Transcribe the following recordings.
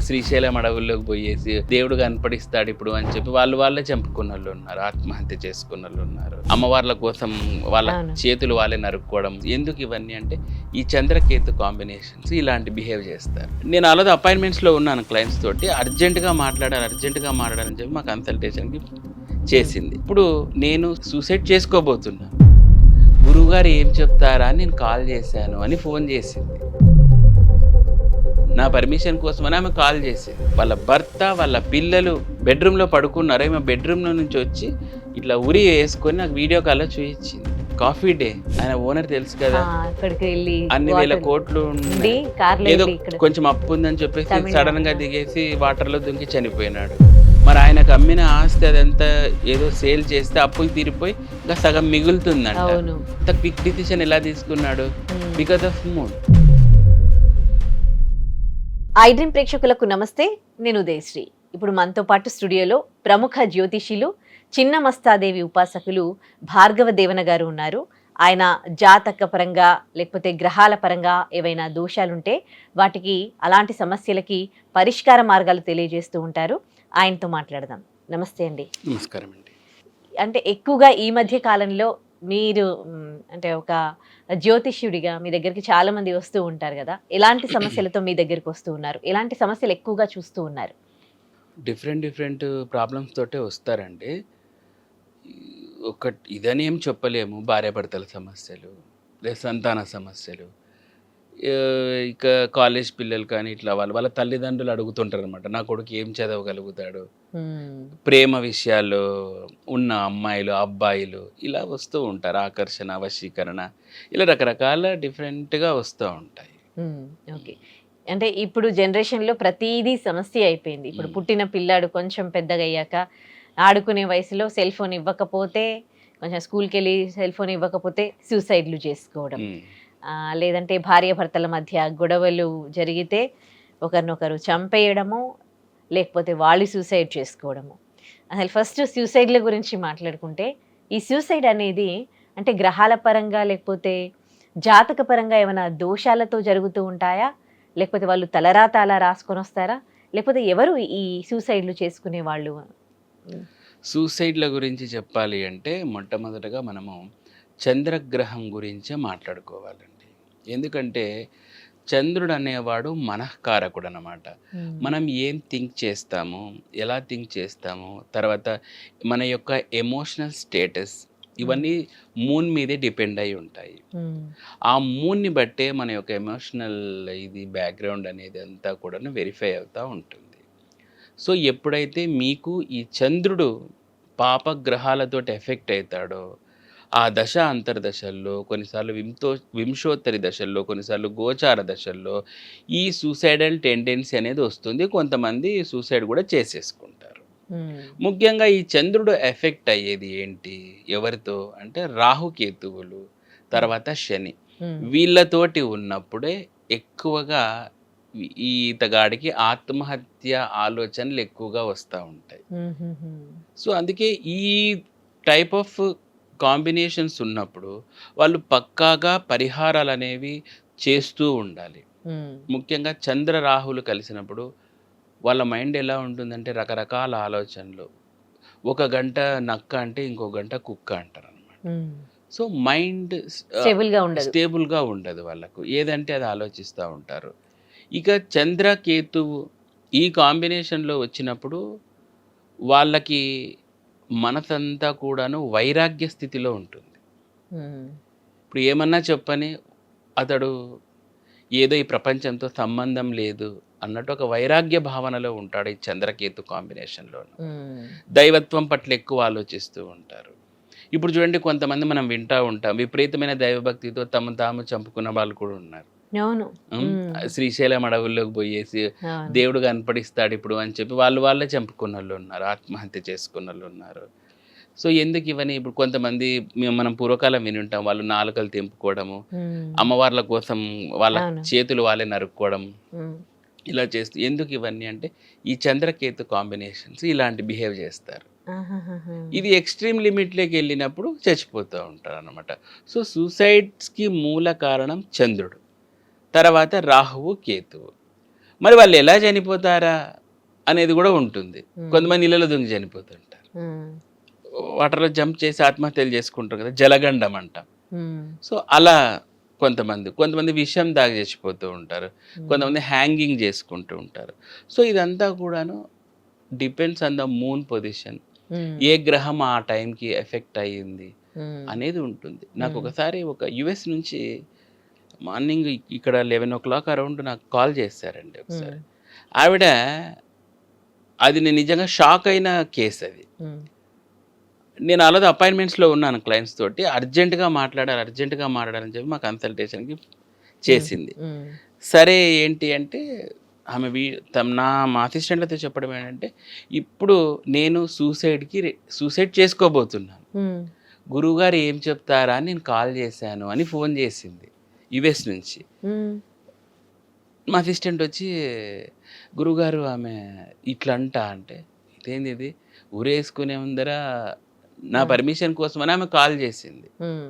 శ్రీశైలం అడవుల్లోకి పోయేసి దేవుడు కనపడిస్తాడు ఇప్పుడు అని చెప్పి వాళ్ళే చంపుకున్న వాళ్ళు ఉన్నారు, ఆత్మహత్య చేసుకున్న వాళ్ళు ఉన్నారు. అమ్మవార్ల కోసం వాళ్ళ చేతులు వాళ్ళే నరుక్కోవడం. ఎందుకు ఇవన్నీ అంటే ఈ చంద్రకేతు కాంబినేషన్స్ ఇలాంటి బిహేవ్ చేస్తారు. నేను అలాగే అపాయింట్మెంట్స్లో ఉన్నాను క్లయింట్స్ తోటి, అర్జెంటుగా మాట్లాడాలని చెప్పి మా కన్సల్టేషన్కి చేసింది. ఇప్పుడు నేను సూసైడ్ చేసుకోబోతున్నా, గురువుగారు ఏం చెప్తారా అని నేను కాల్ చేశాను అని ఫోన్ చేసింది. నా పర్మిషన్ కోసమని ఆమె కాల్ చేసింది. వాళ్ళ భర్త వాళ్ళ పిల్లలు బెడ్రూమ్లో పడుకున్నారు. ఆమె బెడ్రూమ్లో నుంచి వచ్చి ఇట్లా ఉరి వేసుకొని నాకు వీడియో కాల్లో చూపించింది. కాఫీ డే ఆయన ఓనర్ తెలుసు కదా, అన్ని వేల కోట్లు ఏదో కొంచెం అప్పు ఉందని చెప్పేసి సడన్ గా దిగేసి వాటర్ లో దుంకి చనిపోయినాడు. మరి ఆయనకు అమ్మిన ఆస్తి అదంతా ఏదో సేల్ చేస్తే అప్పులు తీరిపోయి ఇంకా సగం మిగులుతుందంట. క్విక్ డిసిషన్ ఎలా తీసుకున్నాడు? Because of moon. ఐడ్రీమ్ ప్రేక్షకులకు నమస్తే, నేను ఉదయశ్రీ. ఇప్పుడు మనతో పాటు స్టూడియోలో ప్రముఖ జ్యోతిషులు చిన్న మస్తాదేవి ఉపాసకులు భార్గవ దేవన గారు ఉన్నారు. ఆయన జాతక పరంగా లేకపోతే గ్రహాల పరంగా ఏవైనా దోషాలుంటే వాటికి అలాంటి సమస్యలకి పరిష్కార మార్గాలు తెలియజేస్తూ ఉంటారు. ఆయనతో మాట్లాడదాం. నమస్తే అండి. నమస్కారం అండి. అంటే ఎక్కువగా ఈ మధ్య కాలంలో మీరు అంటే ఒక జ్యోతిష్యుడిగా మీ దగ్గరికి చాలా మంది వస్తూ ఉంటారు కదా, ఎలాంటి సమస్యలతో మీ దగ్గరికి వస్తూ ఉన్నారు? ఎలాంటి సమస్యలు ఎక్కువగా చూస్తూ ఉన్నారు? డిఫరెంట్ ప్రాబ్లమ్స్ తోటే వస్తారండి. ఇదని ఏం చెప్పలేము. భార్యాభర్తల సమస్యలు, లేదా సంతాన సమస్యలు, ఇక కాలేజ్ పిల్లలు కానీ ఇట్లా వాళ్ళ తల్లిదండ్రులు అడుగుతుంటారు అనమాట, నా కొడుకు ఏం చదవగలుగుతాడు, ప్రేమ విషయాల్లో ఉన్న అమ్మాయిలు అబ్బాయిలు ఇలా వస్తూ ఉంటారు, ఆకర్షణ వశీకరణ ఇలా రకరకాల డిఫరెంట్గా వస్తూ ఉంటాయి. ఓకే, అంటే ఇప్పుడు జనరేషన్లో ప్రతిదీ సమస్య అయిపోయింది. ఇప్పుడు పుట్టిన పిల్లాడు కొంచెం పెద్దగా అయ్యాక ఆడుకునే వయసులో సెల్ ఫోన్ ఇవ్వకపోతే, కొంచెం స్కూల్కి వెళ్ళి సెల్ ఫోన్ ఇవ్వకపోతే సూసైడ్లు చేసుకోవడం, లేదంటే భార్యాభర్తల మధ్య గొడవలు జరిగితే ఒకరినొకరు చంపేయడము, లేకపోతే వాళ్ళు సూసైడ్ చేసుకోవడము. అసలు ఫస్ట్ సూసైడ్ల గురించి మాట్లాడుకుంటే, ఈ సూసైడ్ అనేది అంటే గ్రహాల పరంగా లేకపోతే జాతక పరంగా ఏమైనా దోషాలతో జరుగుతూ ఉంటాయా, లేకపోతే వాళ్ళు తలరాత అలా రాసుకొని వస్తారా, లేకపోతే ఎవరు ఈ సూసైడ్లు చేసుకునే వాళ్ళు? సూసైడ్ల గురించి చెప్పాలి అంటే మొట్టమొదటగా మనము చంద్రగ్రహం గురించే మాట్లాడుకోవాలండి. ఎందుకంటే చంద్రుడు అనేవాడు మనఃకారకుడు అన్నమాట. మనం ఏం థింక్ చేస్తాము, ఎలా థింక్ చేస్తాము, తర్వాత మన యొక్క ఎమోషనల్ స్టేటస్ ఇవన్నీ మూన్ మీదే డిపెండ్ అయి ఉంటాయి. ఆ మూన్ని బట్టే మన యొక్క ఎమోషనల్ బ్యాక్గ్రౌండ్ అనేది అంతా కూడా వెరిఫై అవుతూ ఉంటుంది. సో ఎప్పుడైతే మీకు ఈ చంద్రుడు పాపగ్రహాలతోటి ఎఫెక్ట్ అవుతాడో, ఆ దశ అంతర్దశల్లో కొన్నిసార్లు వింశోత్తరి దశల్లో, కొన్నిసార్లు గోచార దశల్లో ఈ సూసైడల్ టెండెన్సీ అనేది వస్తుంది. కొంతమంది సూసైడ్ కూడా చేసేసుకుంటారు. ముఖ్యంగా ఈ చంద్రుడు ఎఫెక్ట్ అయ్యేది ఏంటి ఎవరితో అంటే రాహుకేతువులు, తర్వాత శని, వీళ్ళతోటి ఉన్నప్పుడే ఎక్కువగా ఈతగాడికి ఆత్మహత్య ఆలోచనలు ఎక్కువగా వస్తూ ఉంటాయి. సో అందుకే ఈ టైప్ ఆఫ్ కాంబినేషన్స్ ఉన్నప్పుడు వాళ్ళు పక్కాగా పరిహారాలు అనేవి చేస్తూ ఉండాలి. ముఖ్యంగా చంద్ర రాహులు కలిసినప్పుడు వాళ్ళ మైండ్ ఎలా ఉంటుందంటే రకరకాల ఆలోచనలు. ఒక గంట నక్క అంటే ఇంకో గంట కుక్క అంటారు అనమాట. సో మైండ్ స్టేబుల్గా ఉండదు వాళ్ళకు, ఏదంటే అది ఆలోచిస్తూ ఉంటారు. ఇక చంద్రకేతువు ఈ కాంబినేషన్లో వచ్చినప్పుడు వాళ్ళకి మనసంతా కూడాను వైరాగ్య స్థితిలో ఉంటుంది. ఇప్పుడు ఏమన్నా చెప్పని అతడు ఏదో ఈ ప్రపంచంతో సంబంధం లేదు అన్నట్టు ఒక వైరాగ్య భావనలో ఉంటాడు ఈ చంద్రకేతు కాంబినేషన్లో. దైవత్వం పట్ల ఎక్కువ ఆలోచిస్తూ ఉంటారు. ఇప్పుడు చూడండి, కొంతమంది మనం వింటూ ఉంటాం విపరీతమైన దైవభక్తితో తాము చంపుకున్న వాళ్ళు కూడా ఉన్నారు. శ్రీశైలం అడవుల్లోకి పోయేసి దేవుడు కనపడిస్తాడు ఇప్పుడు అని చెప్పి వాళ్ళే చంపుకున్న వాళ్ళు ఉన్నారు, ఆత్మహత్య చేసుకున్న వాళ్ళు ఉన్నారు. సో ఎందుకు ఇవన్నీ? ఇప్పుడు కొంతమంది మనం పూర్వకాలం విని ఉంటాం, వాళ్ళు నాలుకలు తెంపుకోవడము, అమ్మవార్ల కోసం వాళ్ళ చేతులు వాళ్ళే నరుక్కోవడం, ఇలా చేస్తూ. ఎందుకు ఇవన్నీ అంటే ఈ చంద్రకేతు కాంబినేషన్స్ ఇలాంటి బిహేవ్ చేస్తారు. ఆహాహాహా. ఇది ఎక్స్‌ట్రీమ్ లిమిట్‌లోకి వెళ్ళినప్పుడు చచ్చిపోతూ ఉంటారనమాట. సో, సూసైడ్స్‌కి మూల కారణం చంద్రుడు. తర్వాత రాహువు, కేతువు. మరి వాళ్ళు ఎలా చనిపోతారా అనేది కూడా ఉంటుంది. హ్మ్. కొంతమంది నీళ్ళలో దూకి చనిపోతుంటారు. హ్మ్. వాటర్‌లో జంప్ చేసి ఆత్మహత్యలు చేసుకుంటారు కదా! జలగండం అంటాం. హ్మ్. సో, అలా కొంతమంది విషం తాగి చచ్చిపోతూ ఉంటారు. హ్మ్. కొంతమంది హ్యాంగింగ్ చేసుకుంటూ ఉంటారు. సో, ఇదంతా కూడాను depends on the moon position. హ్మ్. ఏ గ్రహం ఆ టైంకి ఎఫెక్ట్ అయ్యింది హ్మ్. అనేది ఉంటుంది. నాకు హ్మ్. ఒకసారి ఒక యూఎస్ నుంచి మార్నింగ్ ఇక్కడ 11:00 అరౌండ్ నాకు కాల్ చేశారండి హ్మ్. ఒకసారి. ఆవిడ అది నేను నిజంగా షాక్ అయిన కేస్ అది. హ్మ్. నేను ఆల్రెడీ అపాయింట్మెంట్స్‌లో ఉన్నాను క్లయింట్స్ తోటి. అర్జెంట్‌గా మాట్లాడాలని చెప్పి మా కన్సల్టేషన్‌కి హ్మ్. చేసింది. హ్మ్. సరే ఏంటి అంటే ఆమె మా అసిస్టెంట్‌లతో చెప్పడం ఏంటంటే, ఇప్పుడు నేను సూసైడ్ చేసుకోబోతున్నాను. హ్మ్. గురువుగారు ఏం చెప్తారా అని నేను కాల్ చేశాను అని ఫోన్ చేసింది యూఎస్ నుంచి. హ్మ్. మా అసిస్టెంట్ వచ్చి, గురువుగారు ఆమె ఇట్లంట అంటే, ఇదేందిది ఉరేసుకునే ముందర నా ఆ! పర్మిషన్ కోసమని ఆమె కాల్ చేసింది. హ్మ్.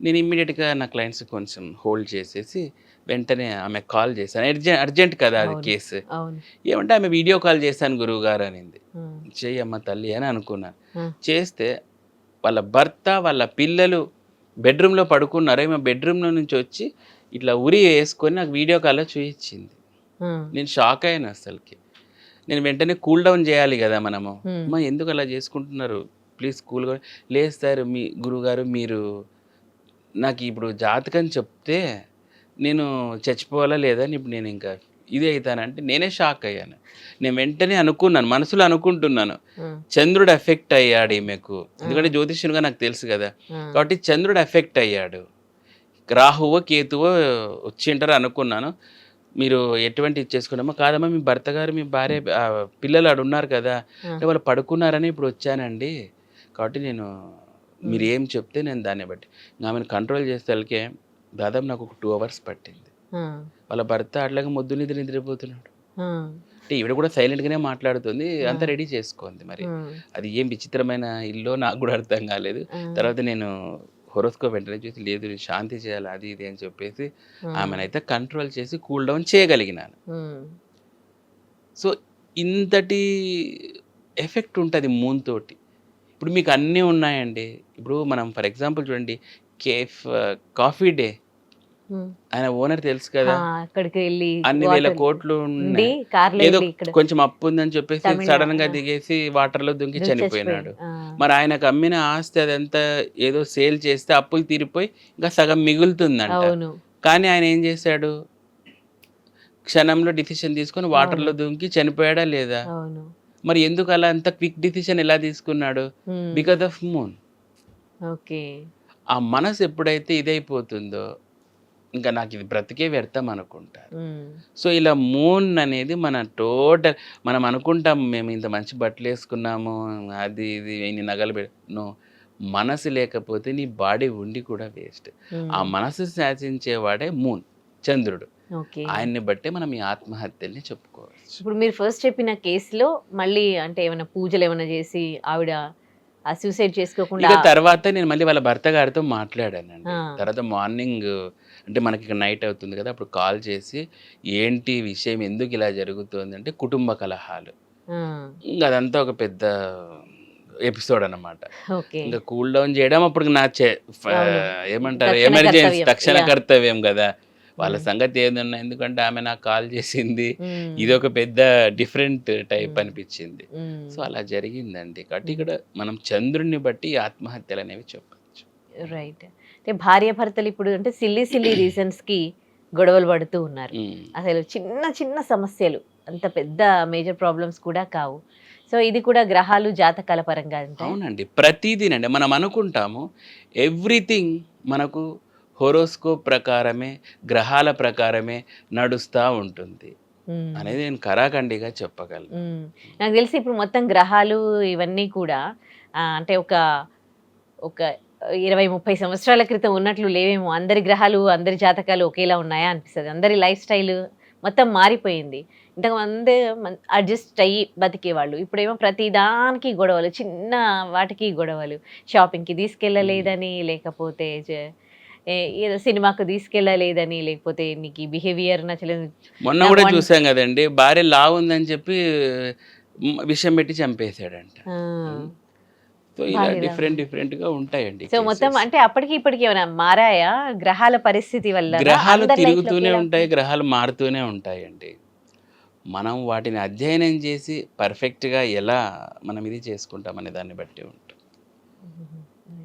నేను ఇమ్మీడియేట్‌గా నా క్లయింట్స్ కొంచెం హోల్డ్ చేసేసి, వెంటనే ఆమెకు కాల్ చేశాను. అర్జెంట్ కదా అది అవును. కేసు. అవును. ఏమంటే ఆమె వీడియో కాల్ చేశాను గురువుగారు అనింది. హ్మ్. చెయ్యమ్మ తల్లి అని అనుకున్నాను. ఆ! చేస్తే వాళ్ళ భర్త, వాళ్ళ పిల్లలు బెడ్‌రూమ్‌లో పడుకున్నారు. ఈమె బెడ్‌రూమ్‌లో నుంచి వచ్చి ఇట్లా ఉరి యేసుకొని నాకు వీడియో కాల్‌లో చూయించింది. ఆ! నేను షాక్ అయ్యాను అసలకి. నేను వెంటనే కూల్ డౌన్ చేయాలి గదా మనము. హ్మ్. అమ్మ ఎందుకు అలా చేసుకుంటున్నారు? ప్లీజ్ కూల్‌గా లేదు సార్ గురువుగారు మీరు నాకు ఇప్పుడు జాతకం చెప్తే నేను చచ్చిపోవాలా లేదా అని ఇప్పుడు నేను ఇంకా ఇది అయితానంటే నేనే షాక్ అయ్యాను. నేను వెంటనే అనుకున్నాను. మనసులో అనుకుంటున్నాను. ఆ! చంద్రుడు ఎఫెక్ట్ అయ్యాడు ఈమెకు. ఆ! ఎందుకంటే జ్యోతిష్యునిగా నాకు తెలుసు గదా! ఆ! కాబట్టి చంద్రుడు ఎఫెక్ట్ అయ్యాడు. రాహువో, కేతువో వచ్చింటారు అనుకున్నాను. మీరు ఎటువంటి ఇది చేసుకోండమ్మా. కాదమ్మా మీ భర్త గారు, మీ భార్య పిల్లలు ఆడున్నారు కదా! ఆ! అంటే వాళ్ళు పడుకున్నారని ఇప్పుడు వచ్చానండి. కాబట్టి నేను హ్మ్. మీరేం చెప్తే నేను దాన్ని బట్టి ఆమెను కంట్రోల్ చేసేసరికి దాదాపు నాకు ఒక 2 అవర్స్ పట్టింది. ఆ! వాళ్ళ భర్త అట్లాగే మొద్దు నిద్రపోతున్నాడు. ఆ! అంటే ఈవిడ కూడా సైలెంట్‌గానే మాట్లాడుతుంది. ఆ! అంతా రెడీ చేసుకుంది మరి. హ్మ్. అది ఏం విచిత్రమైన ఇల్లో నాకు గూడా అర్థం కాలేదు. ఆ! తర్వాత నేను హోరోస్కోప్ వెంటనే చూసి లేదు నేను శాంతి చేయాలి అది ఇది అని చెప్పేసి ఆ! ఆమెనైతే కంట్రోల్ చేసి కూల్ డౌన్ చేయగలిగినాను. హ్మ్. సో, ఇంతటి ఎఫెక్ట్ ఉంటది మూన్ తోటి. ఇప్పుడు మీకు అన్నీ ఉన్నాయండి. ఇప్పుడు మనం ఫర్ ఎగ్జాంపుల్ చూడండి కేఫ్ కాఫీ డే హ్మ్. ఆయన ఓనర్ తెలుసు ఆ! కదా! అక్కడికెళ్ళి అన్ని వేల వాటర్ కోట్లు ఉండి ఉన్నాయి. కార్‌లో ఏదో ఎళ్లి ఇక్కడ కొంచెం అప్పుందని చెప్పేసి సడెన్‌గా ఆ! దిగేసి వాటర్‌లో దుంకి దూకి చనిపోయినాడు. చచ్చిపోయింది. ఆ! మరి ఆయనకు అమ్మిన ఆస్తి అదంతా ఏదో సేల్ చేస్తే అప్పులు తీరిపోయి ఇంకా సగం మిగులుతుందంట. అవును. కానీ ఆయన ఏం చేశాడు? క్షణంలో డెసిషన్ తీసుకొని అవును. వాటర్‌లో దుంకి చనిపోయాడా లేదా? అవును. మరి ఎందుకు అలా అంత క్విక్ డెసిషన్ ఎలా తీసుకున్నాడు? హ్మ్. Because of moon. ఓకే. ఆ మనసు ఎప్పుడైతే ఇదైపోతుందో, ఇంక నాకిది బ్రతికే వ్యర్థం అనుకుంటారు. హ్మ్. సో, ఇలా మూన్ అనేది మన మనం అనుకుంటాం మేము ఇంత మంచి బట్టలేసుకున్నాము, అది ఇది ఇన్ని నగలు నో. మనసు లేకపోతే నీ బాడీ ఉండి కూడా వేస్ట్. ఆ హ్మ్. మనసు శాసించేవాడే మూన్, చంద్రుడు. ఓకే. ఆయన్ని బట్టే మనం ఈ ఆత్మహత్యల్ని చెప్పుకోవచ్చు. ఇప్పుడు మీరు ఫస్ట్ చెప్పిన కేస్‌లో మళ్ళీ అంటే ఏమైనా పూజలేమన్నా జేసి ఆవిడ సూసైడ్ చేసుకోకుండా ఇక తర్వాత నేను మళ్ళీ వాళ్ళ భర్త గారితో మాట్లాడానండి. ఆ! తర్వాత మార్నింగ్ అంటే మనకిక నైట్ అవుతుంది గదా! అప్పుడు కాల్ చేసి, "ఏంటి విషయం? ఎందుకిలా జరుగుతోందంటే" కుటుంబ కలహాలు. ఆ! ఇంగ అదంతా ఒక పెద్ద ఎపిసోడ్ అన్నమాట. ఓకే. ఇంక కూల్ డౌన్ చేయడం అప్పుడు నా అవును. ఏమంటారు తక్షణ ఎమర్జెన్సీ కర్తవ్యం. తక్షణ యాహ్! కర్తవ్యం గదా! వాళ్ళ హ్మ్. సంగతి ఏదన్నా ఎందుకంటే ఆమె నాకు కాల్ చేసింది. హ్మ్. ఇదొక పెద్ద డిఫరెంట్ టైప్ హ్మ్. అనిపిచ్చింది. సో, హ్మ్. అలా జరిగిందండి. కాబట్టి హ్మ్. ఇక్కడ మనం చంద్రుడిని బట్టి ఈ ఆత్మహత్యలనేవి చెప్పొచ్చు. రైట్. అంటే భార్యాభర్తలు ఇప్పుడు అంటే సిల్లీ సిల్లీ రీజన్స్‌కి గొడవలు పడుతూ ఉన్నారు. హ్మ్. అసలు చిన్న చిన్న సమస్యలు అంత పెద్ద మేజర్ ప్రాబ్లమ్స్ కూడా కావు. సో, ఇది కూడా గ్రహాలు, జాతకాల పరంగా ఉంటాయా? అవునండి. ప్రతీదీనండి. మనం అనుకుంటాము ఎవ్రీథింగ్ మనకు హోరోస్కోప్ ప్రకారమే, గ్రహాల ప్రకారమే నడుస్తా ఉంటుంది హ్మ్. అనేది నేను ఖరాఖండిగా చెప్పగలను. హ్మ్. నాకు తెలిసి ఇప్పుడు మొత్తం గ్రహాలు ఇవన్నీ కూడా అంటే ఒక 20, 30 సంవత్సరాల క్రితం ఉన్నట్లు లేవేమో. అందరి గ్రహాలు, అందరి జాతకాలు ఒకేలా ఉన్నాయా అనిపిస్తది. అందరి లైఫ్ స్టైల్ మొత్తం మారిపోయింది. ఇంతకుమంది అడ్జస్ట్ అయ్యి బతికేవాళ్ళు. ఇప్పుడేమో ప్రతి దానికి గొడవలు. చిన్న వాటికి గొడవలు. షాపింగ్‌కి తీసుకెళ్ళలేదని, లేకపోతే ఏదో సినిమాకు తీసుకెళ్ళలేదని, లేకపోతే నీకు ఈ బిహేవియర్ నచ్చలేదు. మొన్న నాకు కూడా చూసాం కదండి, భార్య లావుందని చెప్పి విషం పెట్టి చంపేశాడంట. ఆ! సో ఇలా భార్య డిఫరెంట్గా ఉంటాయండి సో మొత్తం కేసెస్. అంటే అప్పటికి ఇప్పటికి ఏమైనా మారాయా? గ్రహాల పరిస్థితి వల్లనా? గ్రహాలు అందరి లైఫ్‌లోకి తిరుగుతూనే ఎలా ఉంటాయి, గ్రహాలు మారుతూనే ఉంటాయండి. మనం వాటిని అధ్యయనం చేసి పర్ఫెక్ట్‌గా ఎలా మనం ఇది చేసుకుంటాం అనే దాన్ని బట్టి ఉంటుంది. హుహుహు.